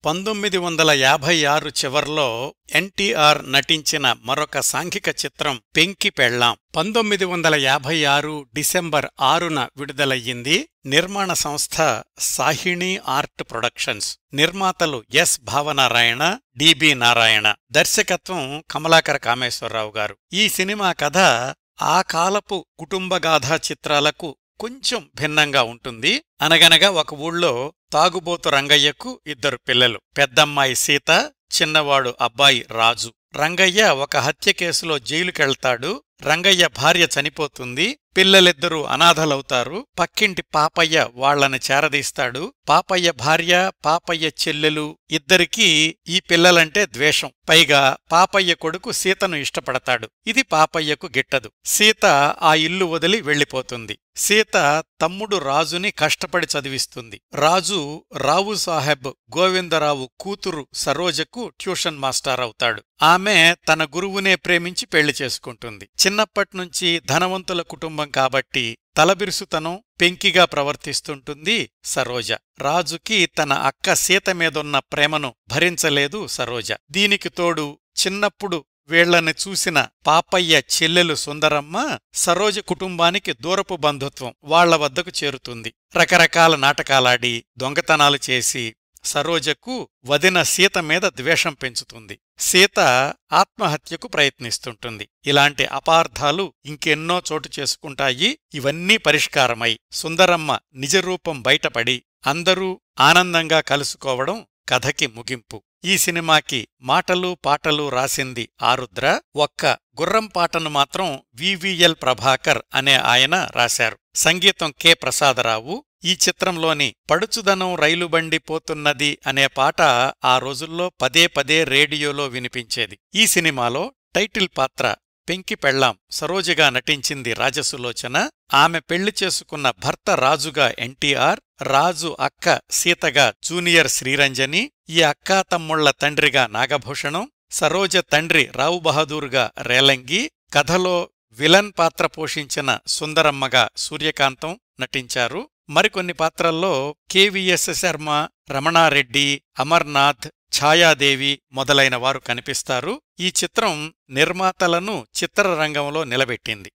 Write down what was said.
1956 చివర్లో ఎన్టీఆర్ నటించిన మరొక సాంఘిక చిత్రం పెంకి పెళ్ళాం 1956 డిసెంబర్ 6న విడుదలయ్యింది. నిర్మాణ సంస్థ సాహిణి ఆర్ట్ ప్రొడక్షన్స్. నిర్మాతలు ఎస్ భావనారాయణ, డిబి నారాయణ. దర్శకత్వం కమలాకర కామేశ్వరరావు గారు. ఈ సినిమా కథ ఆ కాలపు కుటుంబగాథా చిత్రాలకు కొంచెం భిన్నంగా ఉంటుంది. అనగనగా ఒక ఊళ్ళో తాగుబోతు రంగయ్యకు 2 పిల్లలు. పెద్దమ్మాయి సీత, చిన్నవాడు అబ్బాయి రాజు. రంగయ్య ఒక హత్య కేసులో జైలుకెళ్తాడు. రంగయ్య భార్య చనిపోతుంది. పిల్లలిద్దరూ అనాథలవుతారు. పక్కింటి పాపయ్య వాళ్లని చేరదీస్తాడు. పాపయ్య భార్య, పాపయ్య చెల్లెలు ఇద్దరికీ ఈ పిల్లలంటే ద్వేషం. పైగా పాపయ్య కొడుకు సీతను ఇష్టపడతాడు. ఇది పాపయ్యకు గిట్టదు. సీత ఆ ఇల్లు వదిలి వెళ్ళిపోతుంది. సీత తమ్ముడు రాజుని కష్టపడి చదివిస్తుంది. రాజు రావు సాహెబ్ గోవిందరావు కూతురు సరోజకు ట్యూషన్ మాస్టర్ అవుతాడు. ఆమె తన గురువునే ప్రేమించి పెళ్లి చేసుకుంటుంది. చిన్నప్పట్నుంచి ధనవంతుల కుటుంబం కాబట్టి తలబిరుసుతనం, పెంకిగా ప్రవర్తిస్తుంటుంది సరోజ. రాజుకి తన అక్క సీత మీదున్న ప్రేమను భరించలేదు సరోజ. దీనికి తోడు చిన్నప్పుడు వీళ్లని చూసిన పాపయ్య చెల్లెలు సుందరమ్మ సరోజ కుటుంబానికి దూరపు బంధుత్వం. వాళ్ల వద్దకు చేరుతుంది. రకరకాల నాటకాలాడి దొంగతనాలు చేసి సరోజకు వదిన సీత మీద ద్వేషం పెంచుతుంది. సీత ఆత్మహత్యకు ప్రయత్నిస్తుంటుంది. ఇలాంటి అపార్థాలు ఇంకెన్నో చోటు చేసుకుంటాయి. ఇవన్నీ పరిష్కారమై సుందరమ్మ నిజరూపం బయటపడి అందరూ ఆనందంగా కలుసుకోవడం కథకి ముగింపు. ఈ సినిమాకి మాటలు పాటలు రాసింది ఆరుద్ర. ఒక్క గుర్రం పాటను మాత్రం వివిఎల్ ప్రభాకర్ అనే ఆయన రాశారు. సంగీతం కె ప్రసాదరావు. ఈ చిత్రంలోని పడుచుదనం రైలుబండి పోతున్నది అనే పాట ఆ రోజుల్లో పదే పదే రేడియోలో వినిపించేది. ఈ సినిమాలో టైటిల్ పాత్ర పెంకి పెళ్ళాం సరోజగా నటించింది రాజసులోచన. ఆమె పెళ్లి చేసుకున్న భర్త రాజుగా ఎన్టీఆర్, రాజు అక్క సీతగా జూనియర్ శ్రీరంజని, ఈ అక్కా తమ్ముళ్ల తండ్రిగా నాగభూషణం, సరోజ తండ్రి రావు బహదూర్గా రేలంగి, కథలో విలన్ పాత్ర పోషించిన సుందరమ్మగా సూర్యకాంతం నటించారు. మరికొన్ని పాత్రల్లో కెవిఎస్ శర్మ, రమణారెడ్డి, అమర్నాథ్, ఛాయాదేవి మొదలైన వారు కనిపిస్తారు. ఈ చిత్రం నిర్మాతలను చిత్రరంగంలో నిలబెట్టింది.